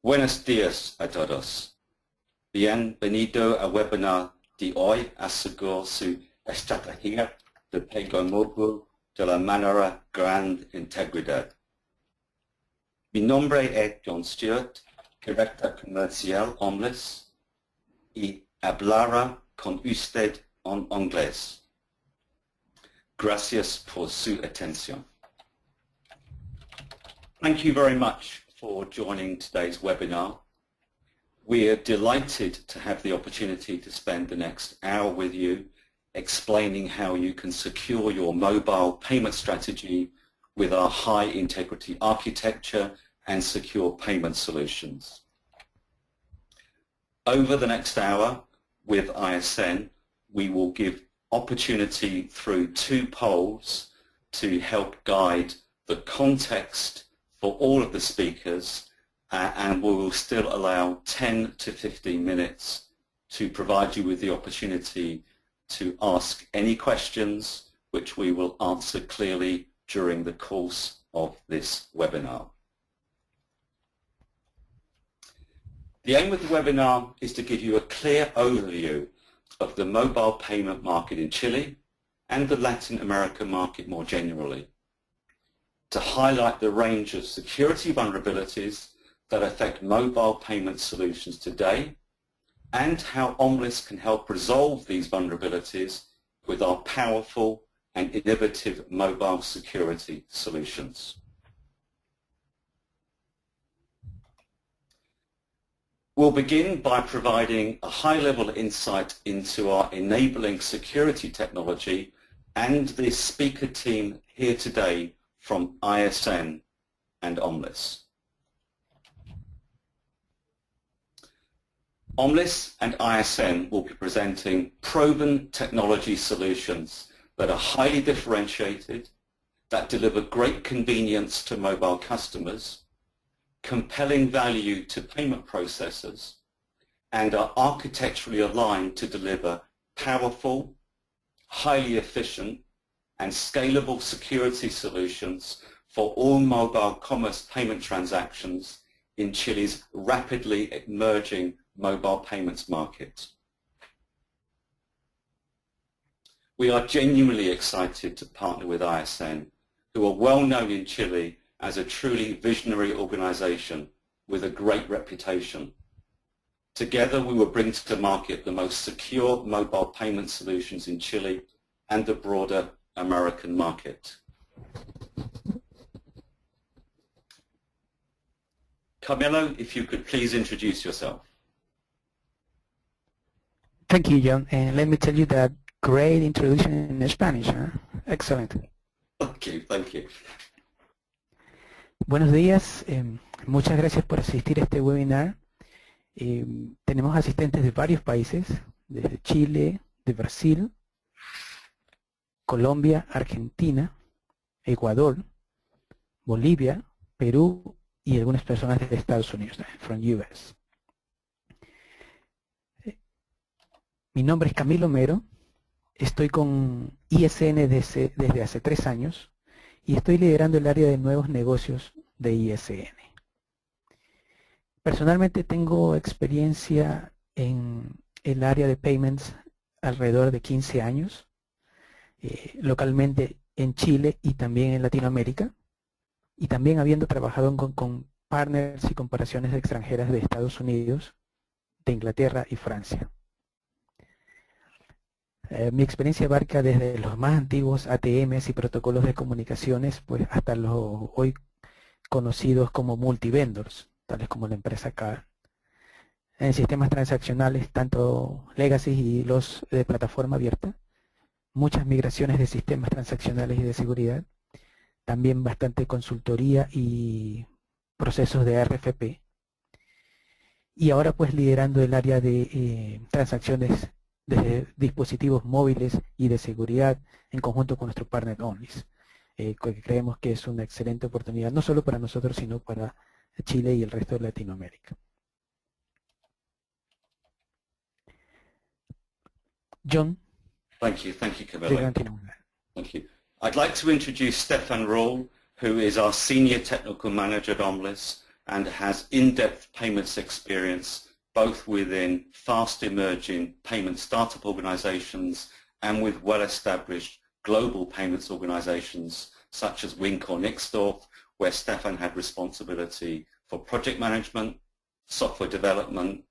Buenos días a todos. Bienvenido al webinar de hoy. Aseguro su estrategia de pago móvil de la manera gran integridad. Mi nombre es John Stewart, director comercial Omlis, y hablará con usted en inglés. Gracias por su atención. Thank you very much for joining today's webinar. We are delighted to have the opportunity to spend the next hour with you explaining how you can secure your mobile payment strategy with our high integrity architecture and secure payment solutions. Over the next hour with ISN, we will give opportunity through 2 polls to help guide the context for all of the speakers, and we will still allow 10 to 15 minutes to provide you with the opportunity to ask any questions, which we will answer clearly during the course of this webinar. The aim of the webinar is to give you a clear overview of the mobile payment market in Chile and the Latin America market more generally, to highlight the range of security vulnerabilities that affect mobile payment solutions today and how Omlis can help resolve these vulnerabilities with our powerful and innovative mobile security solutions. We'll begin by providing a high-level insight into our enabling security technology and the speaker team here today from ISN and Omlis. Omlis and ISN will be presenting proven technology solutions that are highly differentiated, that deliver great convenience to mobile customers, compelling value to payment processors, and are architecturally aligned to deliver powerful, highly efficient, and scalable security solutions for all mobile commerce payment transactions in Chile's rapidly emerging mobile payments market. We are genuinely excited to partner with ISN, who are well known in Chile as a truly visionary organization with a great reputation. Together we will bring to the market the most secure mobile payment solutions in Chile and the broader American market. Carmelo, if you could please introduce yourself. Thank you, John. And let me tell you that great introduction in Spanish. Huh? Excellent. Thank you. Buenos días. Muchas gracias por asistir a este webinar. Tenemos asistentes de varios países, desde Chile, de Brasil, Colombia, Argentina, Ecuador, Bolivia, Perú y algunas personas de Estados Unidos, from US. Mi nombre es Camilo Mero, estoy con ISN desde hace 3 años y estoy liderando el área de nuevos negocios de ISN. Personalmente tengo experiencia en el área de payments alrededor de 15 años. Localmente en Chile y también en Latinoamérica, y también habiendo trabajado con partners y comparaciones extranjeras de Estados Unidos, de Inglaterra y Francia. Mi experiencia abarca desde los más antiguos ATMs y protocolos de comunicaciones, pues hasta los hoy conocidos como multivendors, tales como la empresa CAR, en sistemas transaccionales, tanto legacy y los de plataforma abierta, muchas migraciones de sistemas transaccionales y de seguridad, también bastante consultoría y procesos de RFP, y ahora pues liderando el área de transacciones de dispositivos móviles y de seguridad en conjunto con nuestro partner Omlis, que creemos que es una excelente oportunidad no solo para nosotros sino para Chile y el resto de Latinoamérica. John. Thank you, Camilo. Thank you. I'd like to introduce Stefan Roll, who is our Senior Technical Manager at Omlis and has in-depth payments experience both within fast emerging payment startup organizations and with well-established global payments organizations such as Wink or Nixdorf, where Stefan had responsibility for project management, software development,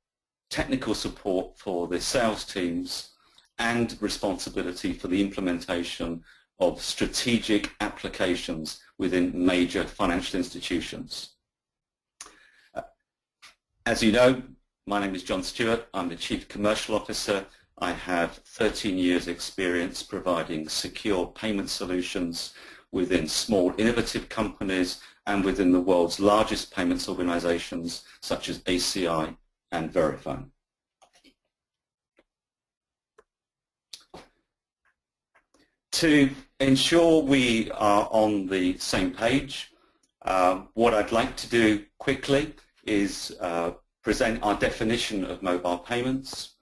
technical support for the sales teams, and responsibility for the implementation of strategic applications within major financial institutions. As you know, my name is John Stewart. I'm the Chief Commercial Officer. I have 13 years experience providing secure payment solutions within small innovative companies and within the world's largest payments organizations such as ACI and Verifone. To ensure we are on the same page, what I'd like to do quickly is present our definition of mobile payments,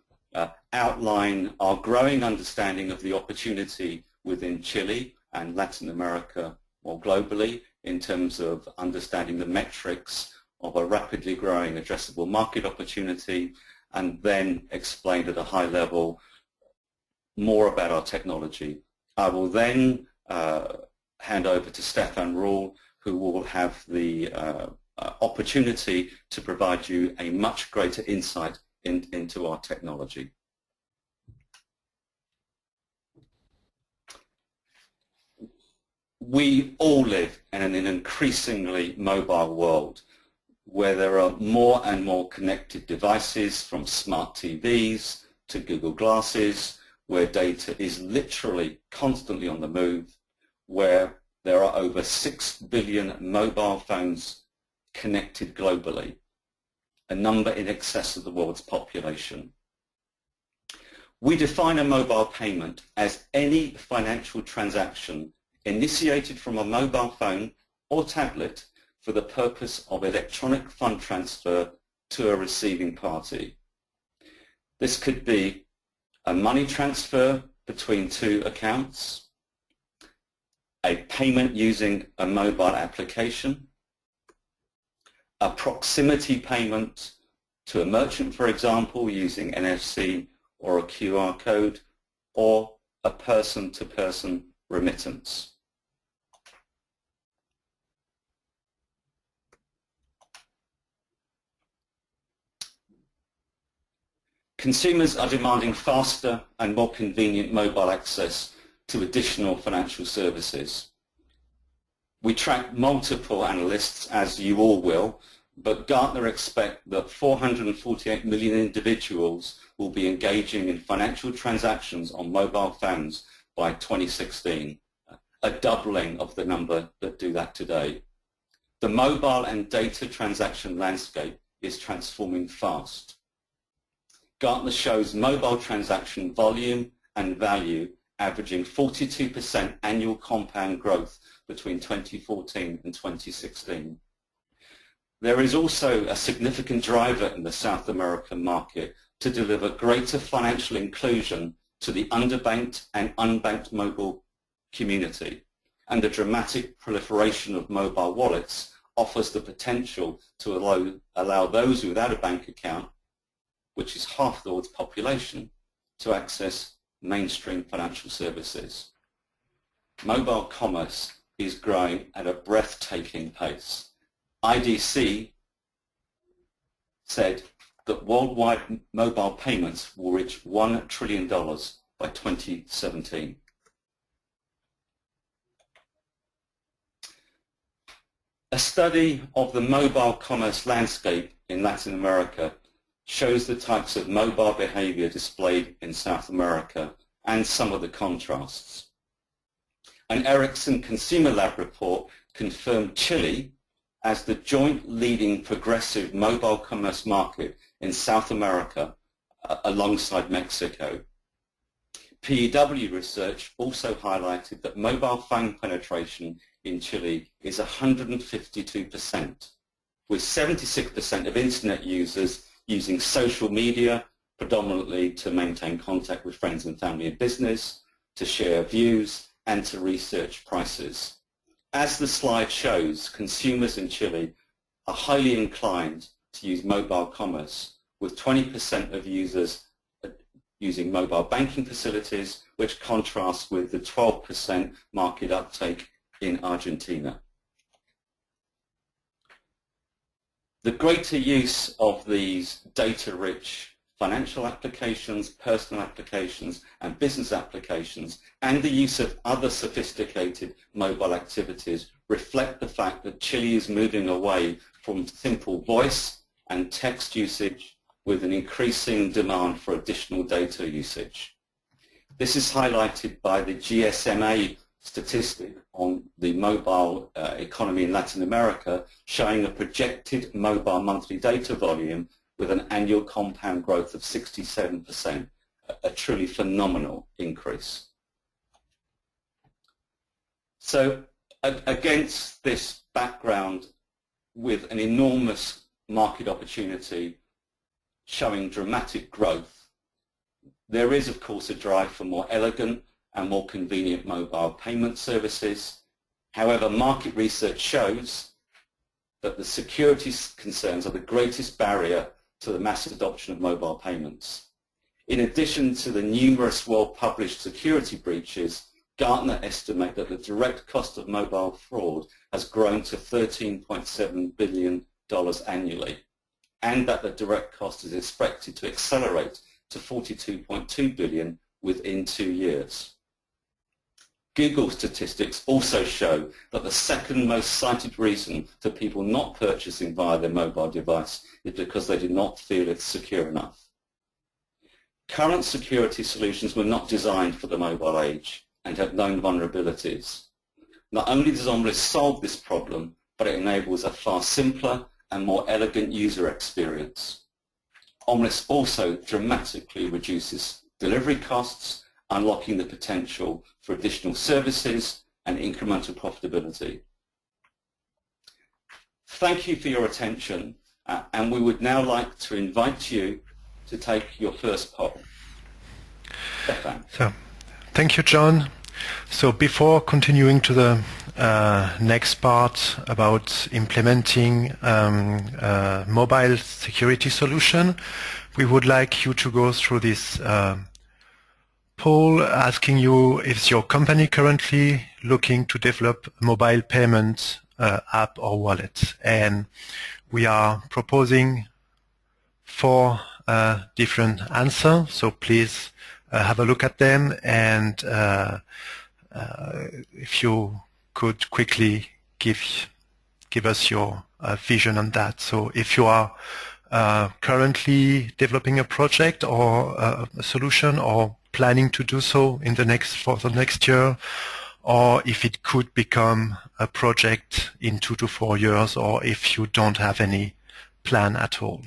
outline our growing understanding of the opportunity within Chile and Latin America more globally in terms of understanding the metrics of a rapidly growing addressable market opportunity, and then explain at a high level more about our technology. I will then hand over to Stefan Rule, who will have the opportunity to provide you a much greater insight into our technology. We all live in an increasingly mobile world where there are more and more connected devices, from smart TVs to Google Glasses, where data is literally constantly on the move, where there are over 6 billion mobile phones connected globally, a number in excess of the world's population. We define a mobile payment as any financial transaction initiated from a mobile phone or tablet for the purpose of electronic fund transfer to a receiving party. This could be a money transfer between two accounts, a payment using a mobile application, a proximity payment to a merchant, for example, using NFC or a QR code, or a person-to-person remittance. Consumers are demanding faster and more convenient mobile access to additional financial services. We track multiple analysts, as you all will, but Gartner expect that 448 million individuals will be engaging in financial transactions on mobile phones by 2016, a doubling of the number that do that today. The mobile and data transaction landscape is transforming fast. Gartner shows mobile transaction volume and value averaging 42% annual compound growth between 2014 and 2016. There is also a significant driver in the South American market to deliver greater financial inclusion to the underbanked and unbanked mobile community, and the dramatic proliferation of mobile wallets offers the potential to allow those without a bank account, which is half the world's population, to access mainstream financial services. Mobile commerce is growing at a breathtaking pace. IDC said that worldwide mobile payments will reach $1 trillion by 2017. A study of the mobile commerce landscape in Latin America shows the types of mobile behavior displayed in South America and some of the contrasts. An Ericsson Consumer Lab report confirmed Chile as the joint leading progressive mobile commerce market in South America alongside Mexico. PEW research also highlighted that mobile phone penetration in Chile is 152%, with 76% of internet users using social media, predominantly to maintain contact with friends and family and business, to share views, and to research prices. As the slide shows, consumers in Chile are highly inclined to use mobile commerce, with 20% of users using mobile banking facilities, which contrasts with the 12% market uptake in Argentina. The greater use of these data-rich financial applications, personal applications, and business applications, and the use of other sophisticated mobile activities reflect the fact that Chile is moving away from simple voice and text usage with an increasing demand for additional data usage. This is highlighted by the GSMA statistic on the mobile economy in Latin America, showing a projected mobile monthly data volume with an annual compound growth of 67%, a truly phenomenal increase. So against this background, with an enormous market opportunity showing dramatic growth, there is of course a drive for more elegant and more convenient mobile payment services. However, market research shows that the security concerns are the greatest barrier to the mass adoption of mobile payments. In addition to the numerous well-published security breaches, Gartner estimate that the direct cost of mobile fraud has grown to $13.7 billion annually, and that the direct cost is expected to accelerate to $42.2 billion within 2 years. Google statistics also show that the second most cited reason for people not purchasing via their mobile device is because they do not feel it's secure enough. Current security solutions were not designed for the mobile age and have known vulnerabilities. Not only does Omlis solve this problem, but it enables a far simpler and more elegant user experience. Omlis also dramatically reduces delivery costs, unlocking the potential for additional services and incremental profitability. Thank you for your attention, and we would now like to invite you to take your first poll. Stefan. So, thank you, John. So before continuing to the next part about implementing mobile security solution, we would like you to go through this poll asking you, is your company currently looking to develop a mobile payment app or wallet? And we are proposing 4 different answers, so please have a look at them, and if you could quickly give us your vision on that. So if you are currently developing a project or a solution, or planning to do so in for the next year, or if it could become a project in 2 to 4 years, or if you don't have any plan at all.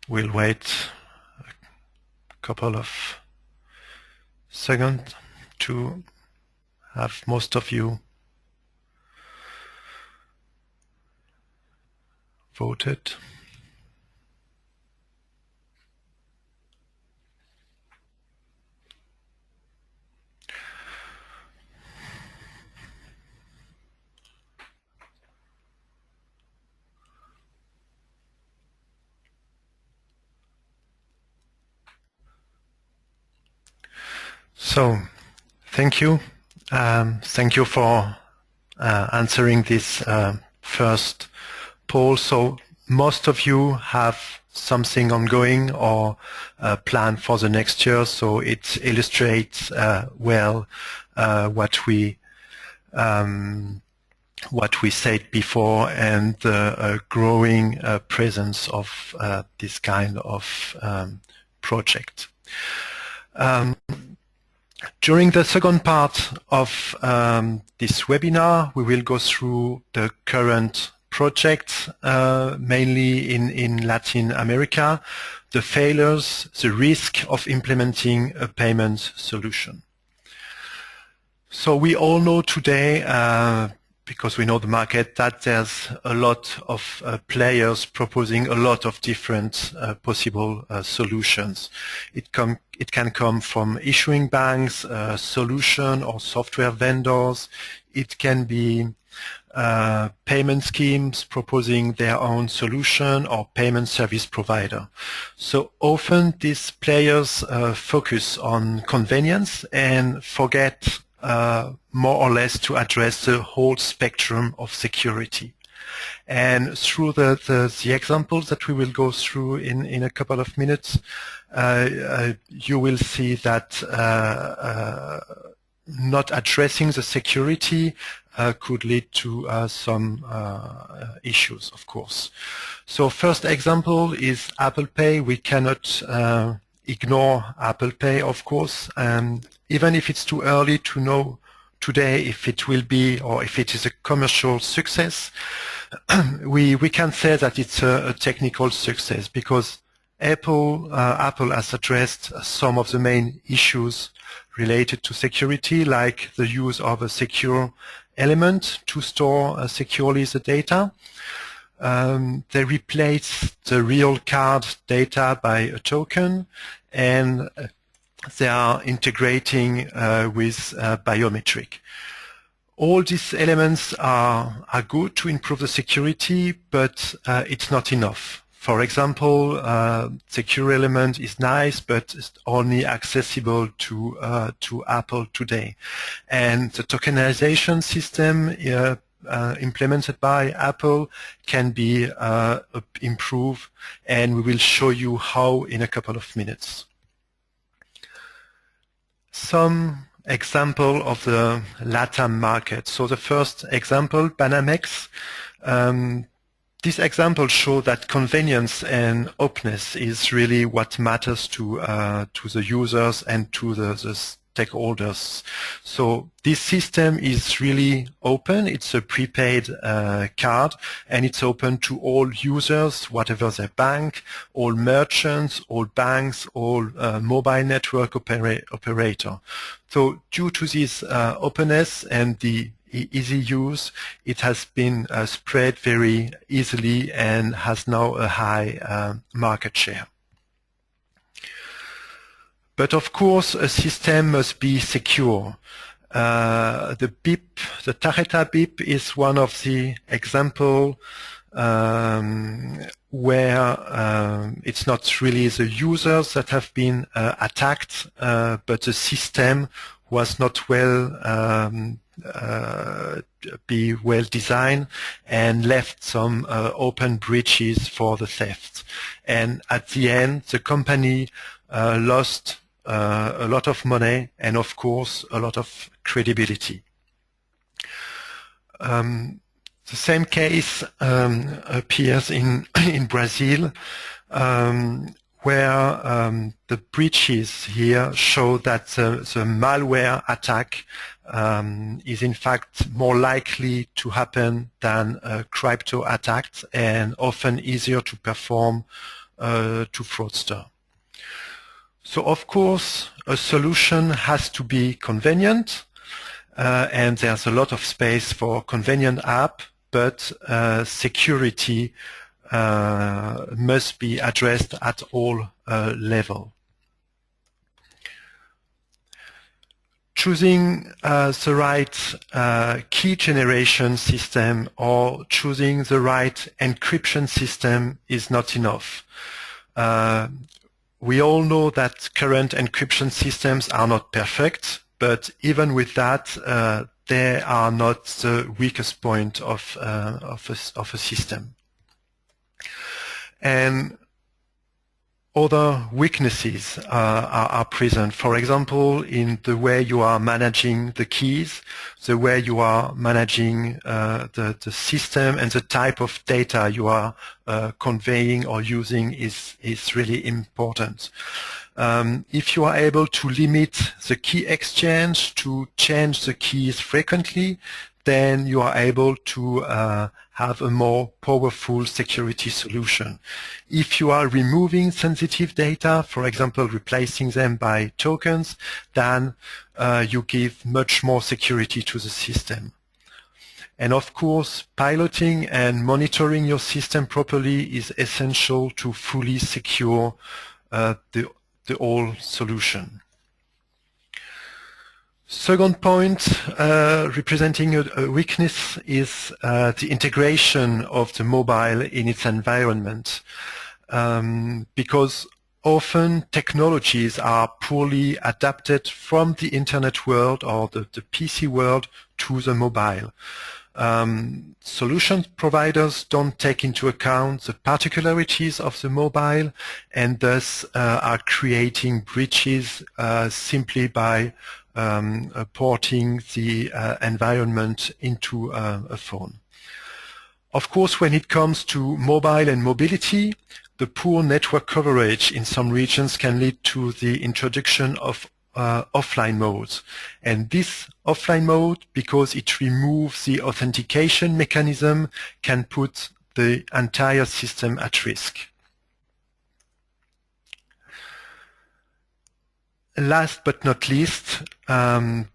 We'll wait a couple of seconds to have most of you voted. So, thank you. Thank you for answering this first poll. So most of you have something ongoing or planned for the next year. So it illustrates well what we said before, and the growing presence of this kind of project. During the second part of this webinar, we will go through the current projects, mainly in Latin America, the failures, the risk of implementing a payment solution. So we all know today because we know the market, that there's a lot of players proposing a lot of different possible solutions. It can come from issuing banks, solution or software vendors. It can be payment schemes proposing their own solution or payment service provider. So often these players focus on convenience and forget more or less to address the whole spectrum of security. And through the examples that we will go through in a couple of minutes, you will see that not addressing the security could lead to some issues, of course. So first example is Apple Pay. We cannot ignore Apple Pay, of course. Even if it's too early to know today if it will be or if it is a commercial success, we can say that it's a technical success because Apple has addressed some of the main issues related to security, like the use of a secure element to store securely the data. They replace the real card data by a token, and they are integrating with biometric. All these elements are good to improve the security, but it's not enough. For example, secure element is nice, but it's only accessible to Apple today. And the tokenization system implemented by Apple can be improved, and we will show you how in a couple of minutes. Some example of the LATAM market. So the first example, Banamex. This example shows that convenience and openness is really what matters to the users and to the stakeholders. So this system is really open. It's a prepaid card, and it's open to all users, whatever their bank, all merchants, all banks, all mobile network operator. So due to this openness and the easy use, it has been spread very easily and has now a high market share. But of course, a system must be secure. The BIP, the Tarjeta BIP, is one of the examples where it's not really the users that have been attacked, but the system was not well designed and left some open breaches for the theft. And at the end, the company lost a lot of money and, of course, a lot of credibility. The same case appears in Brazil, where the breaches here show that the malware attack is in fact more likely to happen than crypto attacks and often easier to perform to fraudster. So of course a solution has to be convenient, and there's a lot of space for convenient app, but security must be addressed at all levels. Choosing the right key generation system or choosing the right encryption system is not enough. We all know that current encryption systems are not perfect, but even with that, they are not the weakest point of a system. And other weaknesses are present. For example, in the way you are managing the keys, the way you are managing the system, and the type of data you are conveying or using is really important. If you are able to limit the key exchange, to change the keys frequently, then you are able to have a more powerful security solution. If you are removing sensitive data, for example, replacing them by tokens, then you give much more security to the system. And of course, piloting and monitoring your system properly is essential to fully secure the whole solution. Second point, representing a weakness, is the integration of the mobile in its environment. Because often technologies are poorly adapted from the internet world or the PC world to the mobile. Solution providers don't take into account the particularities of the mobile and thus are creating breaches simply by porting the environment into a phone. Of course, when it comes to mobile and mobility, the poor network coverage in some regions can lead to the introduction of offline modes. And this offline mode, because it removes the authentication mechanism, can put the entire system at risk. Last but not least,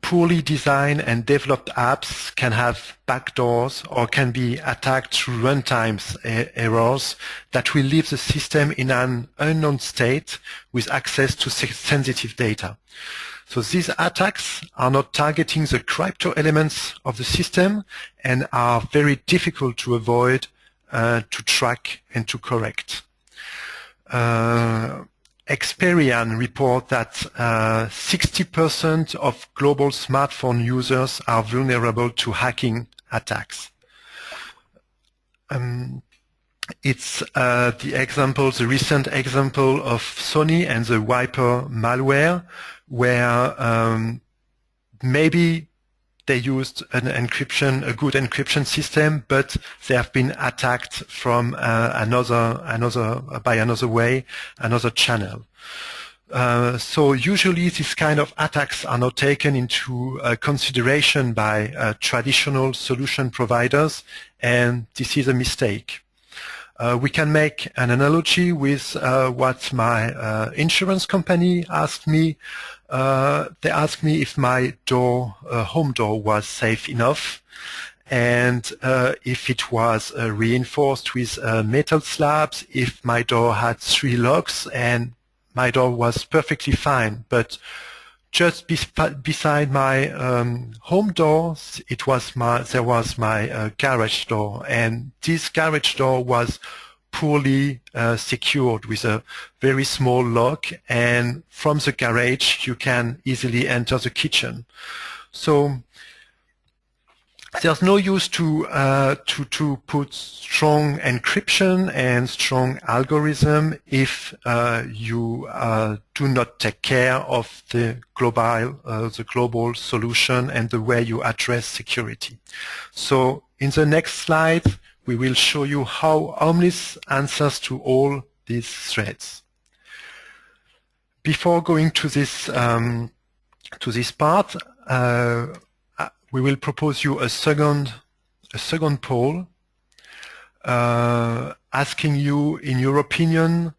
poorly designed and developed apps can have backdoors or can be attacked through runtime errors that will leave the system in an unknown state with access to sensitive data. So these attacks are not targeting the crypto elements of the system and are very difficult to avoid, to track and to correct. Experian report that 60% of global smartphone users are vulnerable to hacking attacks. It's the recent example of Sony and the Wiper malware, where maybe they used a good encryption system, but they have been attacked from another channel. So usually these kind of attacks are not taken into consideration by traditional solution providers, and this is a mistake. We can make an analogy with what my insurance company asked me. They asked me if my home door was safe enough, and if it was reinforced with metal slabs, if my door had 3 locks, and my door was perfectly fine. But just beside my home door, there was my garage door, and this garage door was poorly secured with a very small lock, and from the garage you can easily enter the kitchen. So there's no use to put strong encryption and strong algorithm if you do not take care of the global solution and the way you address security. So in the next slide, we will show you how Omlis answers to all these threats. Before going to this part, we will propose you a second poll, asking you, in your opinion,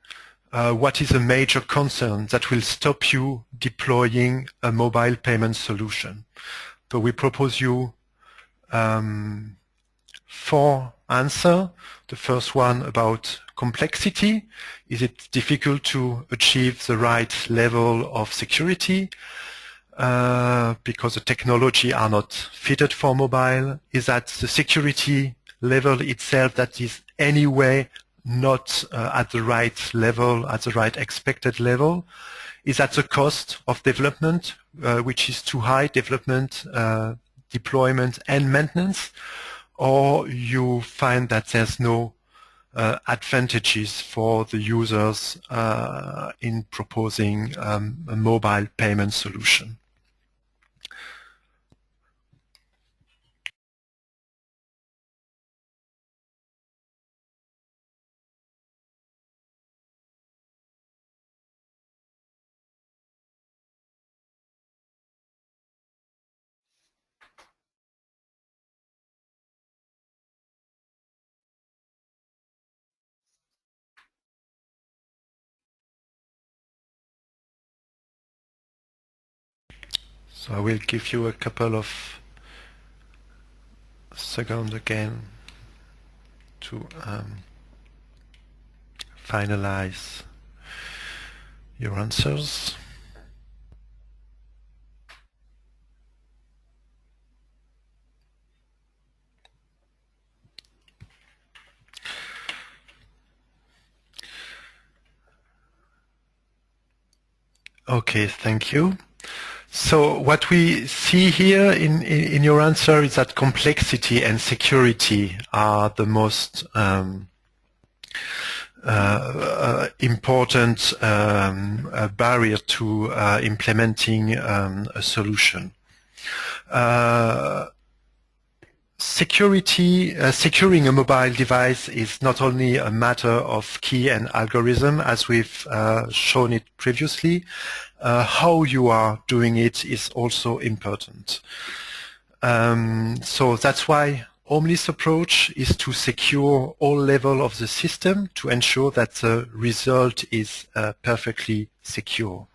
what is a major concern that will stop you deploying a mobile payment solution. So we propose you 4 answers. The first one about complexity. Is it difficult to achieve the right level of security? Because the technology are not fitted for mobile? Is that the security level itself that is anyway not at the right level, at the right expected level? Is that the cost of development, which is too high, development, deployment and maintenance? Or you find that there's no advantages for the users in proposing a mobile payment solution? So I will give you a couple of second again to finalize your answers. Okay, thank you. So what we see here in your answer is that complexity and security are the most important barrier to implementing a solution. Securing a mobile device is not only a matter of key and algorithm, as we've shown it previously. How you are doing it is also important. So that's why Omlis' approach is to secure all levels of the system to ensure that the result is perfectly secure.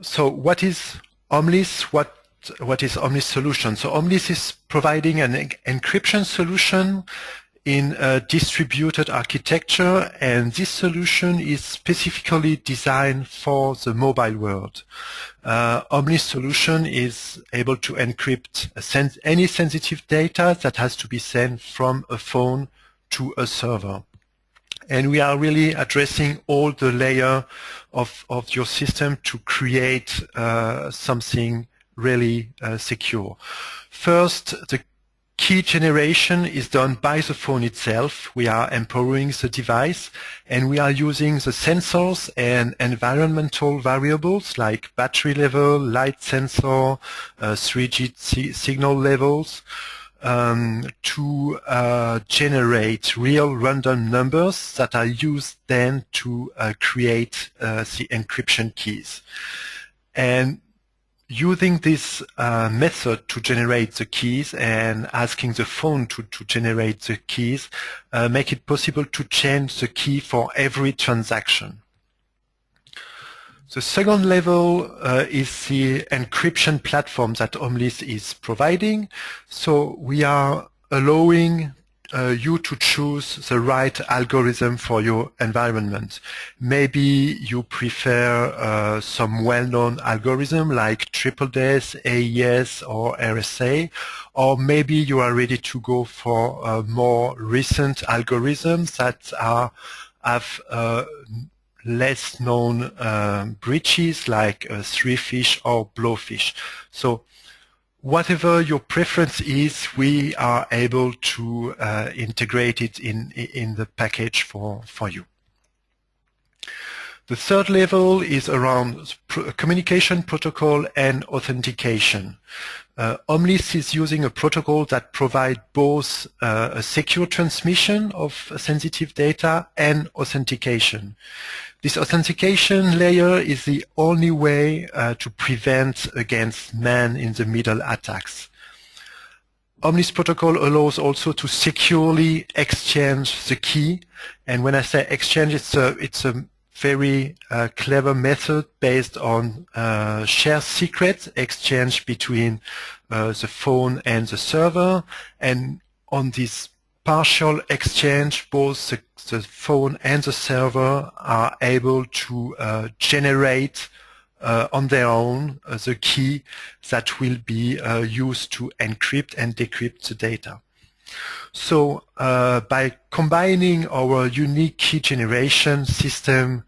So what is Omlis? What is Omlis' solution? So Omlis is providing an encryption solution in a distributed architecture, and this solution is specifically designed for the mobile world. Omlis' solution is able to encrypt any sensitive data that has to be sent from a phone to a server. And we are really addressing all the layers of your system to create something really secure. First, the key generation is done by the phone itself. We are empowering the device, and we are using the sensors and environmental variables like battery level, light sensor, 3G signal levels to generate real random numbers that are used then to create the encryption keys. And using this method to generate the keys and asking the phone to generate the keys make it possible to change the key for every transaction. The second level is the encryption platform that Omlis is providing. So we are allowing you to choose the right algorithm for your environment. Maybe you prefer some well-known algorithm like TripleDES, AES, or RSA, or maybe you are ready to go for more recent algorithms that have less known breaches like 3-fish or blowfish. So whatever your preference is, we are able to integrate it in the package for you. The third level is around communication protocol and authentication. Omlis is using a protocol that provides both a secure transmission of sensitive data and authentication. This authentication layer is the only way to prevent against man-in-the-middle attacks. Omlis protocol allows also to securely exchange the key, and when I say exchange, it's a very clever method based on share secret exchange between the phone and the server, and on this partial exchange, both the phone and the server are able to generate on their own the key that will be used to encrypt and decrypt the data. So by combining our unique key generation system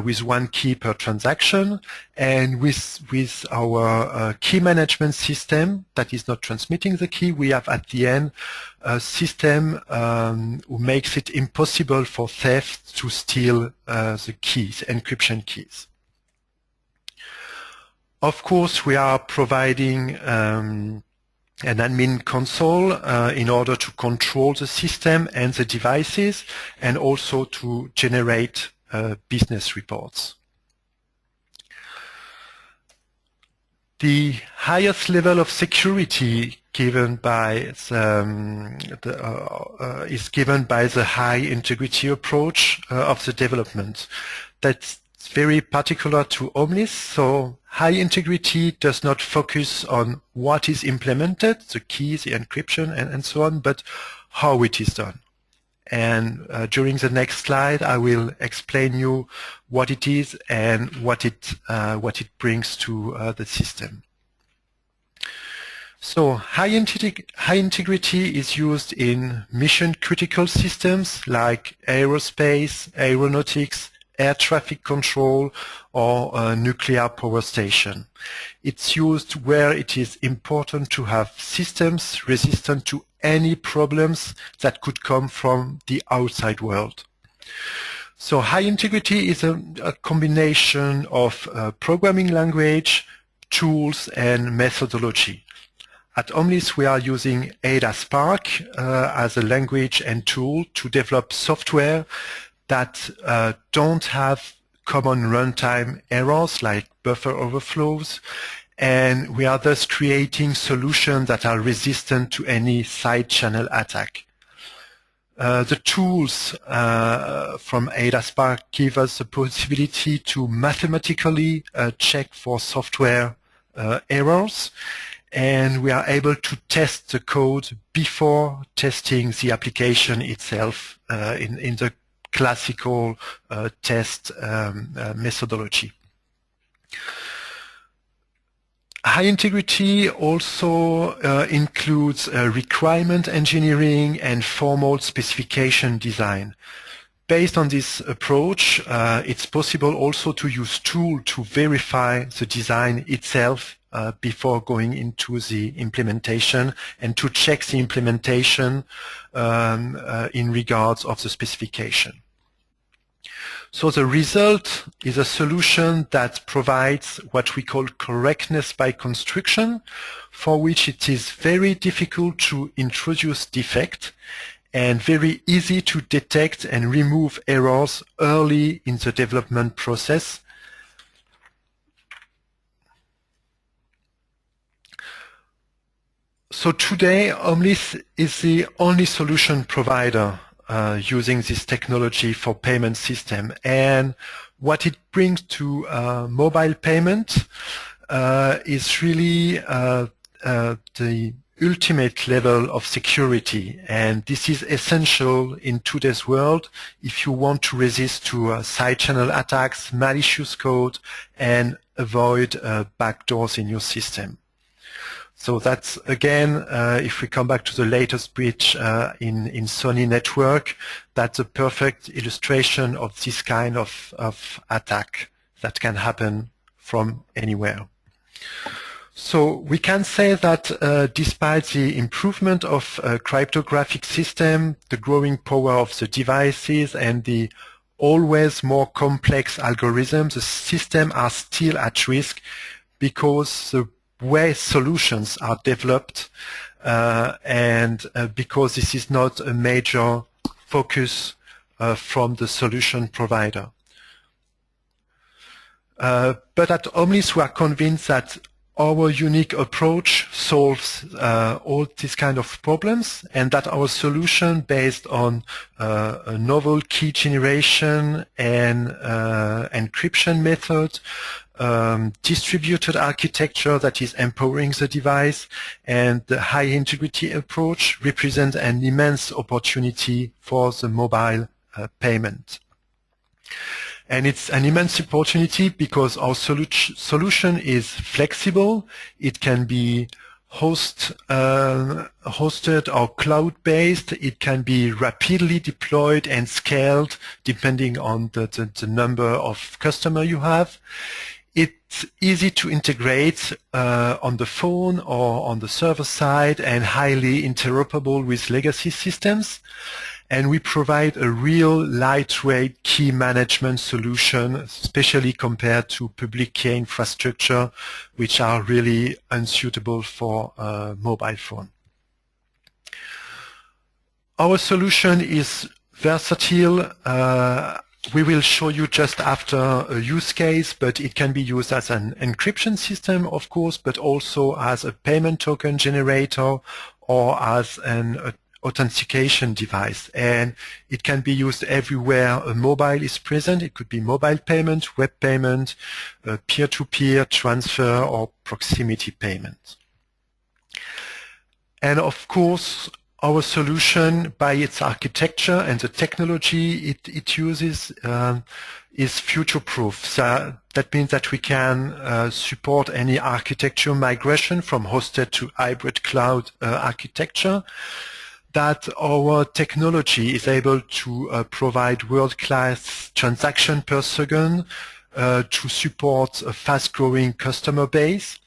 with one key per transaction, and with our key management system that is not transmitting the key, we have at the end a system who makes it impossible for theft to steal the keys, encryption keys. Of course, we are providing an admin console in order to control the system and the devices, and also to generate business reports. The highest level of security given by is given by the high integrity approach of the development. That's very particular to Omlis. So high integrity does not focus on what is implemented, the keys, the encryption, and so on, but how it is done. And during the next slide, I will explain you what it is and what it brings to the system. So high integrity is used in mission-critical systems like aerospace, aeronautics, air traffic control, or nuclear power station. It's used where it is important to have systems resistant to any problems that could come from the outside world. So high integrity is a combination of programming language, tools, and methodology. At Omlis, we are using Ada Spark as a language and tool to develop software that don't have common runtime errors like buffer overflows, and we are thus creating solutions that are resistant to any side channel attack. The tools from Ada Spark give us the possibility to mathematically check for software errors, and we are able to test the code before testing the application itself in the classical test methodology. High integrity also includes requirement engineering and formal specification design. Based on this approach, it's possible also to use tools to verify the design itself before going into the implementation and to check the implementation in regards of the specification. So the result is a solution that provides what we call correctness by construction, for which it is very difficult to introduce defect and very easy to detect and remove errors early in the development process. So today, Omlis is the only solution provider using this technology for payment system. And what it brings to mobile payment is really the ultimate level of security. And this is essential in today's world if you want to resist to side channel attacks, malicious code, and avoid backdoors in your system. So that's, again, if we come back to the latest breach in Sony network, that's a perfect illustration of this kind of attack that can happen from anywhere. So we can say that despite the improvement of cryptographic system, the growing power of the devices, and the always more complex algorithms, the systems are still at risk because the way solutions are developed and because this is not a major focus from the solution provider. But at Omlis, we are convinced that our unique approach solves all these kind of problems, and that our solution based on a novel key generation and encryption method, distributed architecture that is empowering the device, and the high integrity approach represent an immense opportunity for the mobile payment. And it's an immense opportunity because our solution is flexible. It can be hosted or cloud-based. It can be rapidly deployed and scaled depending on the number of customers you have. It's easy to integrate on the phone or on the server side and highly interoperable with legacy systems. And we provide a real lightweight key management solution, especially compared to public key infrastructure, which are really unsuitable for mobile phone. Our solution is versatile. We will show you just after a use case, but it can be used as an encryption system, of course, but also as a payment token generator or as an authentication device, and it can be used everywhere a mobile is present. It could be mobile payment, web payment, peer-to-peer transfer, or proximity payment. And of course, our solution, by its architecture and the technology it uses, is future-proof. So that means that we can support any architecture migration from hosted to hybrid cloud architecture, that our technology is able to provide world-class transaction per second to support a fast-growing customer base,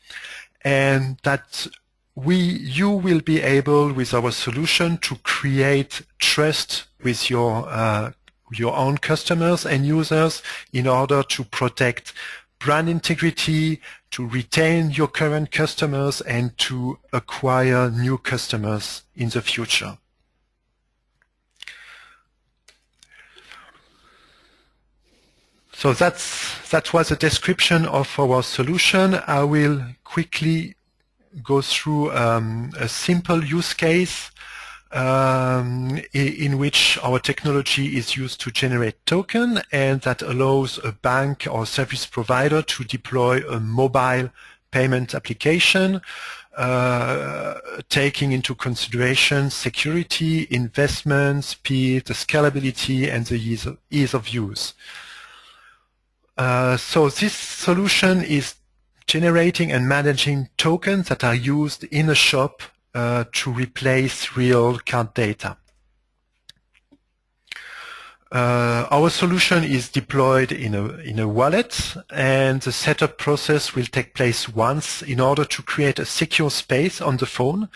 and that you will be able, with our solution, to create trust with your own customers and users in order to protect brand integrity, to retain your current customers, and to acquire new customers in the future. So that was a description of our solution. I will quickly go through a simple use case in which our technology is used to generate token, and that allows a bank or service provider to deploy a mobile payment application, taking into consideration security, investment, speed, the scalability, and the ease of use. So this solution is generating and managing tokens that are used in a shop to replace real card data. Our solution is deployed in a wallet, and the setup process will take place once in order to create a secure space on the phone.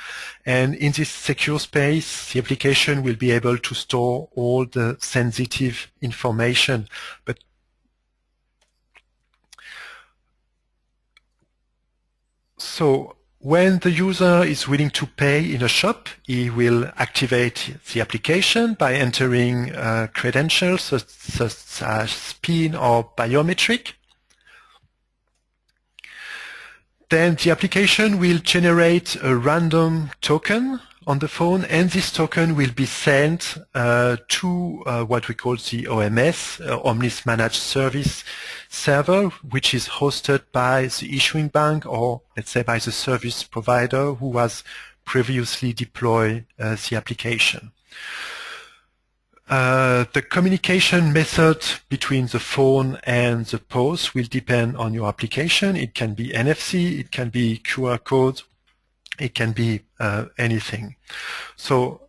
And in this secure space, the application will be able to store all the sensitive information. But so when the user is willing to pay in a shop, he will activate the application by entering credentials such as PIN or biometric. Then the application will generate a random token on the phone, and this token will be sent to what we call the OMS, Omlis Managed Service server, which is hosted by the issuing bank, or let's say by the service provider who has previously deployed the application. The communication method between the phone and the POS will depend on your application. It can be NFC, it can be QR code, it can be anything. So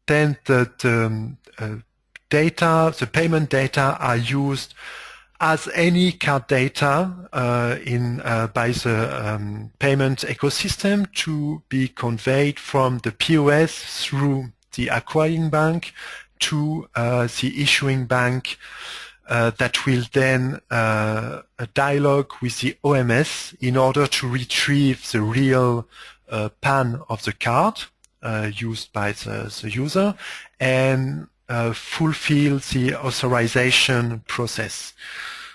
then the payment data are used as any card data by the payment ecosystem to be conveyed from the POS through the acquiring bank to the issuing bank, that will then dialogue with the OMS in order to retrieve the real PAN of the card used by the user and fulfill the authorization process.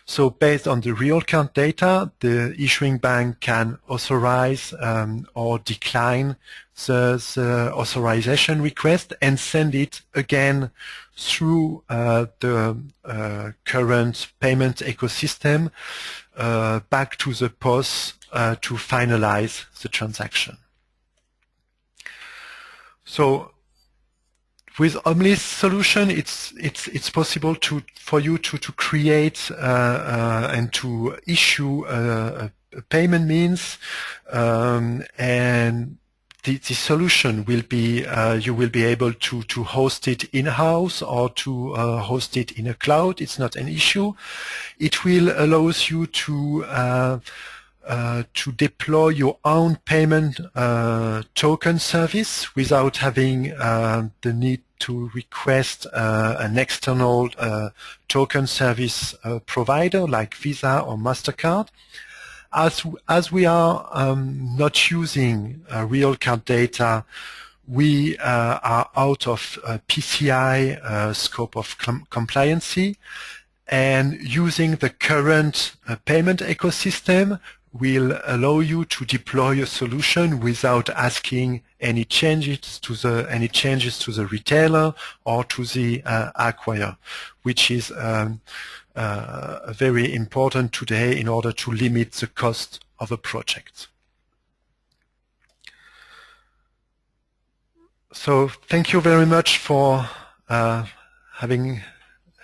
So based on the real card data, the issuing bank can authorize or decline the authorization request and send it again through the current payment ecosystem back to the POS to finalize the transaction. So with Omlis solution, it's possible for you to create and to issue a payment means, and the solution will be you will be able to host it in-house or to host it in a cloud. It's not an issue. It will allow you to deploy your own payment token service without having the need to request an external token service provider like Visa or MasterCard. As we are not using real card data, we are out of PCI scope of compliancy, and using the current payment ecosystem, will allow you to deploy a solution without asking any changes to the retailer or to the acquirer, which is very important today in order to limit the cost of a project. So thank you very much for having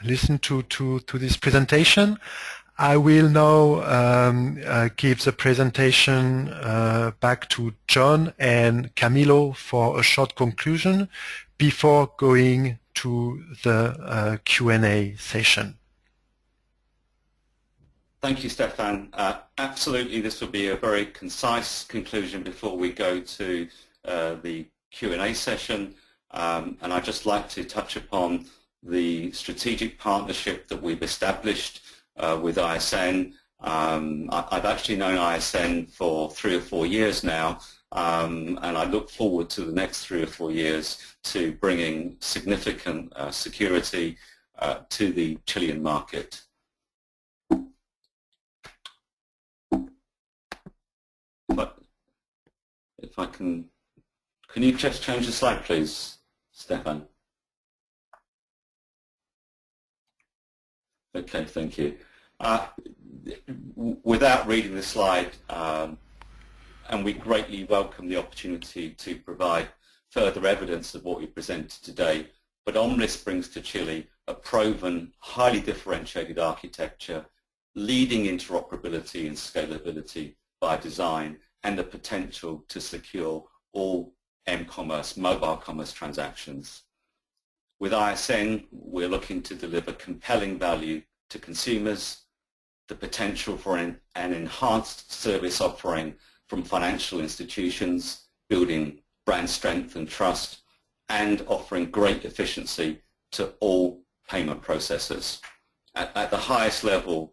listened to this presentation. I will now give the presentation back to John and Camilo for a short conclusion before going to the Q&A session. Thank you, Stefan. Absolutely, this will be a very concise conclusion before we go to the Q&A session. And I'd just like to touch upon the strategic partnership that we've established with ISN. I've actually known ISN for 3 or 4 years now, and I look forward to the next 3 or 4 years to bringing significant security to the Chilean market. But if I can you just change the slide, please, Stefan? Okay, thank you. Without reading the slide, and we greatly welcome the opportunity to provide further evidence of what we presented today, but Omlis brings to Chile a proven, highly differentiated architecture, leading interoperability and scalability by design, and the potential to secure all m-commerce, mobile commerce transactions. With ISN, we're looking to deliver compelling value to consumers, the potential for an enhanced service offering from financial institutions, building brand strength and trust, and offering great efficiency to all payment processors. At the highest level,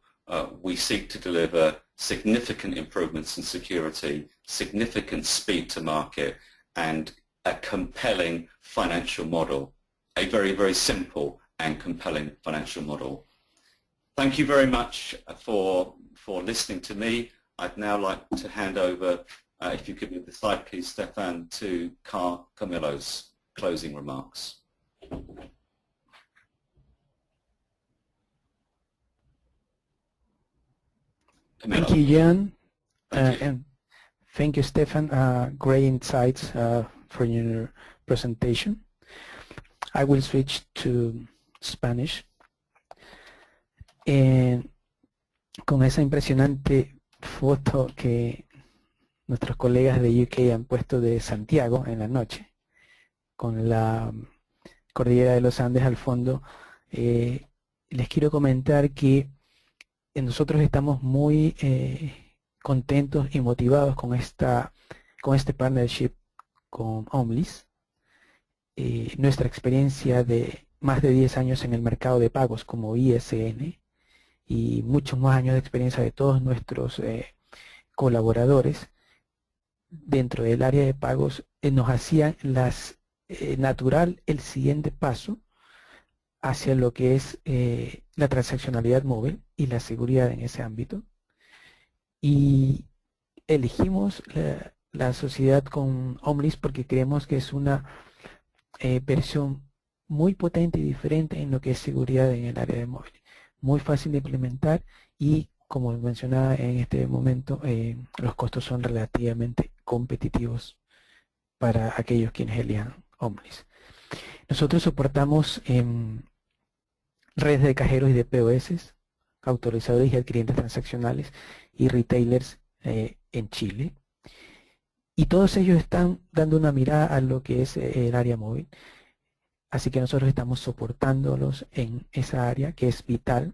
we seek to deliver significant improvements in security, significant speed to market, and a compelling financial model. A very, very simple and compelling financial model. Thank you very much for listening to me. I'd now like to hand over, if you could move the slide please, Stefan, to Camilo's closing remarks. Camilo. Thank you, Jan. And thank you, Stefan. Great insights for your presentation. I will switch to Spanish. Con esa impresionante foto que nuestros colegas de UK han puesto de Santiago en la noche, con la cordillera de los Andes al fondo, les quiero comentar que nosotros estamos muy contentos y motivados con este partnership con Omlis. Nuestra experiencia de más de 10 años en el mercado de pagos como ISN y muchos más años de experiencia de todos nuestros colaboradores dentro del área de pagos nos hacían natural el siguiente paso hacia lo que es la transaccionalidad móvil y la seguridad en ese ámbito. Y elegimos la sociedad con Omlis porque creemos que es una versión muy potente y diferente en lo que es seguridad en el área de móvil. Muy fácil de implementar y, como mencionaba en este momento, los costos son relativamente competitivos para aquellos quienes elijan Omlis. Nosotros soportamos redes de cajeros y de POS, autorizadores y adquirientes transaccionales y retailers en Chile. Y todos ellos están dando una mirada a lo que es el área móvil. Así que nosotros estamos soportándolos en esa área que es vital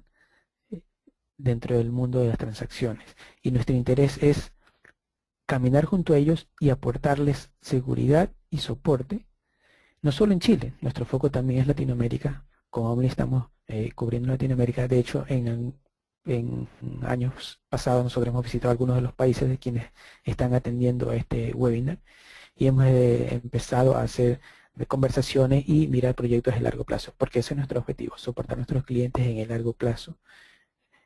dentro del mundo de las transacciones. Y nuestro interés es caminar junto a ellos y aportarles seguridad y soporte, no solo en Chile, nuestro foco también es Latinoamérica. Con Omlis estamos cubriendo Latinoamérica. De hecho, en años pasados nosotros hemos visitado algunos de los países de quienes están atendiendo a este webinar y hemos empezado a hacer conversaciones y mirar proyectos de largo plazo, porque ese es nuestro objetivo, soportar a nuestros clientes en el largo plazo,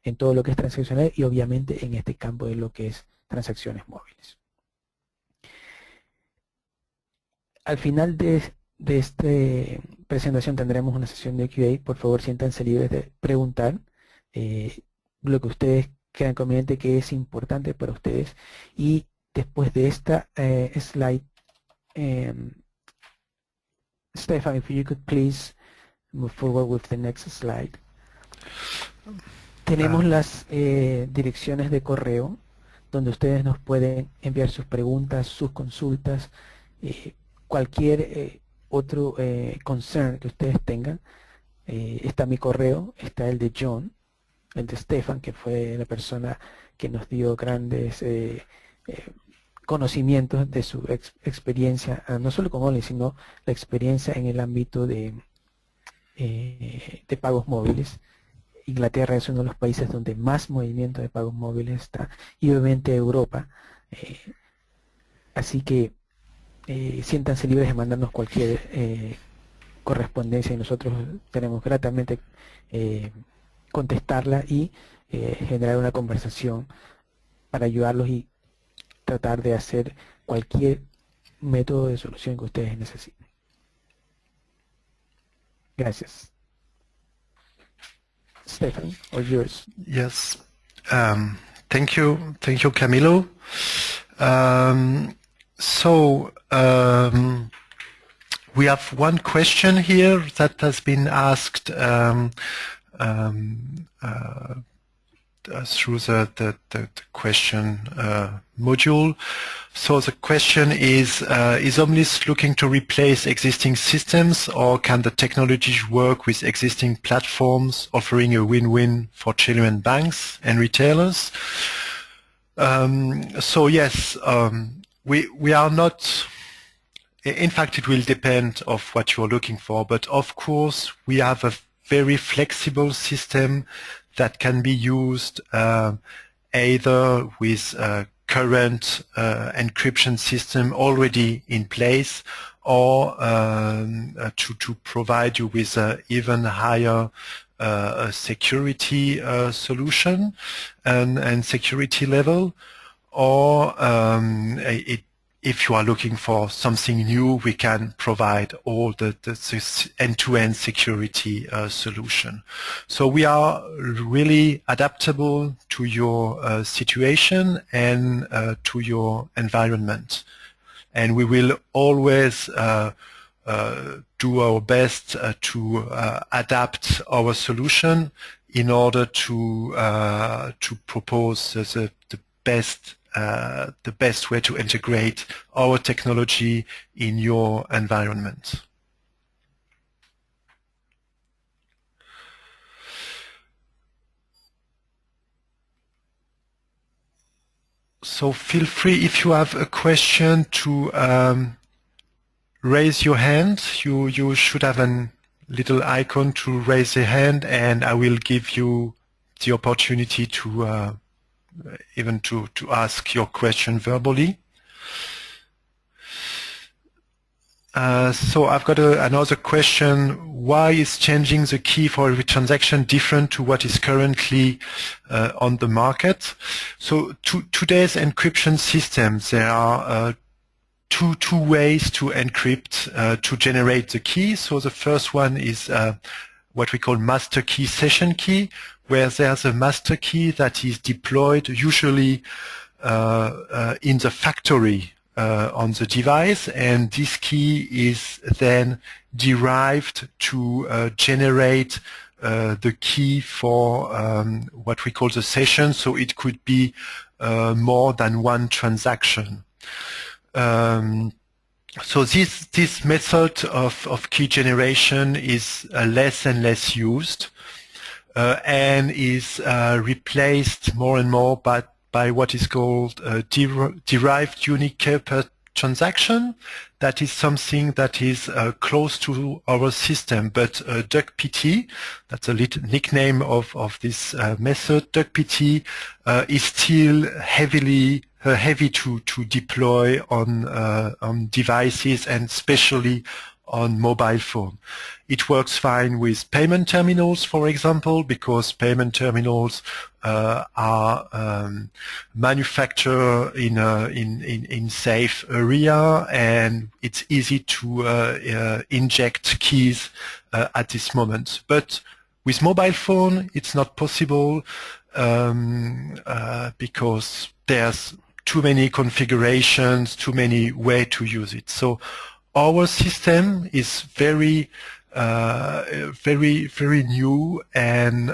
en todo lo que es transaccional y obviamente en este campo de lo que es transacciones móviles. Al final de esta presentación tendremos una sesión de Q&A. Por favor, siéntanse libres de preguntar lo que ustedes crean conveniente, que es importante para ustedes. Y después de esta slide, Stefan, if you could please move forward with the next slide. Tenemos las direcciones de correo donde ustedes nos pueden enviar sus preguntas, sus consultas, cualquier otro concern que ustedes tengan. Está mi correo, está el de John, el de Stefan, que fue la persona que nos dio grandes conocimientos de su experiencia, no solo con Omlis, sino la experiencia en el ámbito de pagos móviles. Inglaterra es uno de los países donde más movimiento de pagos móviles está, y obviamente Europa. Así que siéntanse libres de mandarnos cualquier correspondencia y nosotros tenemos gratamente contestarla y generar una conversación para ayudarlos y tratar de hacer cualquier método de solución que ustedes necesiten. Gracias. Stefan, or yours. Yes. Thank you, Camilo. We have one question here that has been asked through the question module. So the question is Omlis looking to replace existing systems, or can the technology work with existing platforms, offering a win-win for children banks and retailers? So yes, we are not, in fact it will depend of what you're looking for, but of course we have a very flexible system that can be used either with a current encryption system already in place, or to provide you with an even higher security solution and security level, or if you are looking for something new, we can provide all the end-to-end security solution. So we are really adaptable to your situation and to your environment. And we will always do our best to adapt our solution in order to propose the best way to integrate our technology in your environment. So feel free, if you have a question, to raise your hand. You should have a little icon to raise a hand, and I will give you the opportunity to even to ask your question verbally. So I've got another question. Why is changing the key for every transaction different to what is currently on the market? So today's encryption systems, there are two ways to encrypt to generate the key. So the first one is what we call master key, session key, where there's a master key that is deployed usually in the factory on the device, and this key is then derived to generate the key for what we call the session. So it could be more than one transaction. So this method of key generation is less and less used, and is replaced more and more by what is called derived unique key per transaction. That is something that is close to our system, but DuckPT, that's a little nickname of this method, DuckPT is still heavy to deploy on devices, and especially on mobile phone. It works fine with payment terminals, for example, because payment terminals are manufactured in safe area, and it's easy to inject keys at this moment. But with mobile phone, it's not possible because there's too many configurations, too many ways to use it. So our system is very new, and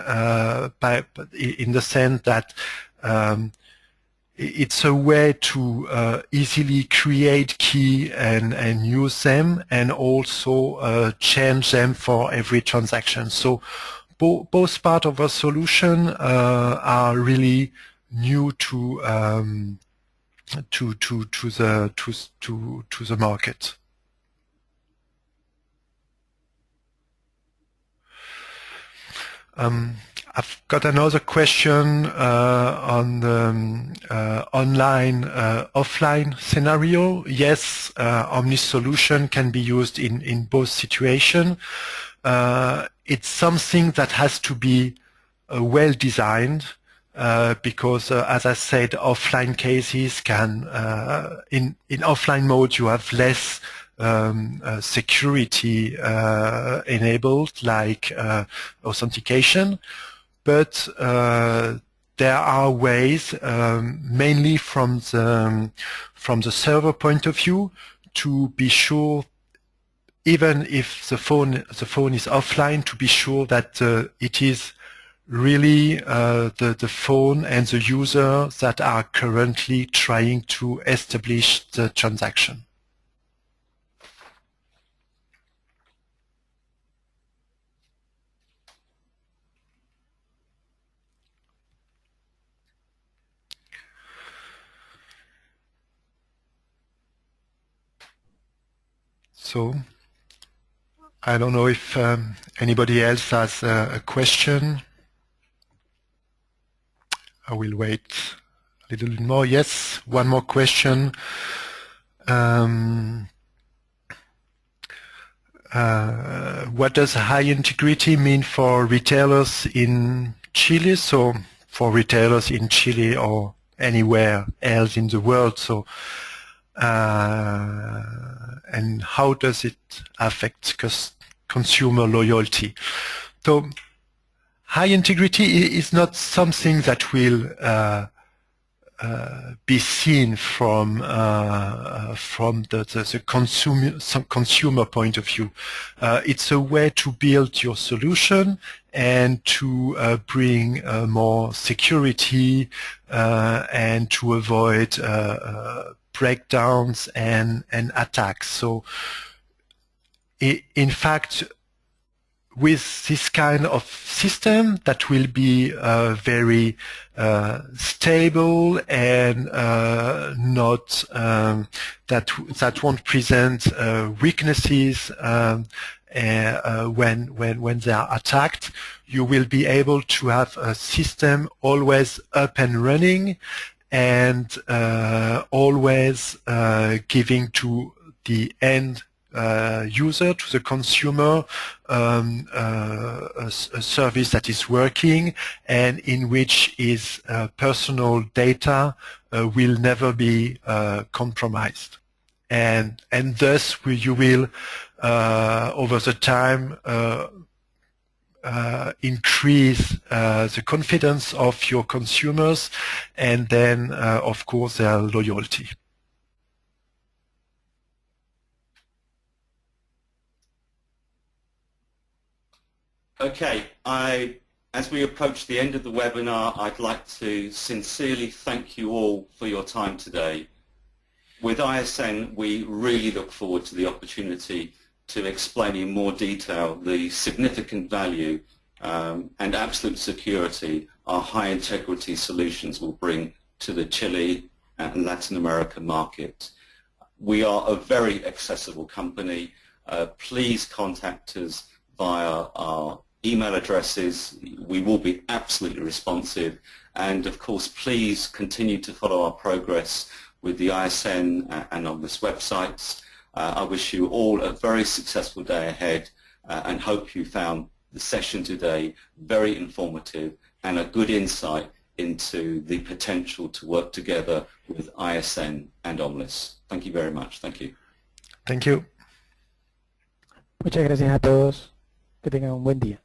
in the sense that it's a way to easily create key and use them, and also change them for every transaction. So both part of our solution are really new to the market. I've got another question on the online offline scenario. Yes, Omlis solution can be used in both situations. It's something that has to be well designed, because as I said, offline cases can in offline mode you have less security enabled, like authentication, but there are ways, mainly from the server point of view, to be sure, even if the phone is offline, to be sure that it is really the phone and the user that are currently trying to establish the transaction. So I don't know if anybody else has a question. I will wait a little bit more. Yes, one more question. What does high integrity mean for retailers in Chile? So for retailers in Chile or anywhere else in the world. So and how does it affect consumer loyalty? So high integrity is not something that will be seen from the consumer point of view. It's a way to build your solution and to bring more security and to avoid breakdowns and attacks. So in fact, with this kind of system that will be very stable and not that won't present weaknesses when they are attacked, you will be able to have a system always up and running, and always giving to the end user, to the consumer, a service that is working and in which his personal data will never be compromised. And thus you will over the time increase the confidence of your consumers, and then of course their loyalty. Okay, as we approach the end of the webinar, I'd like to sincerely thank you all for your time today. With ISN, we really look forward to the opportunity to explain in more detail the significant value and absolute security our high integrity solutions will bring to the Chile and Latin American market. We are a very accessible company. Please contact us via our email addresses. We will be absolutely responsive, and of course please continue to follow our progress with the ISN and Omlis websites. I wish you all a very successful day ahead and hope you found the session today very informative and a good insight into the potential to work together with ISN and Omlis. Thank you very much. Thank you. Thank you. Muchas gracias a todos. Que tengan un buen día.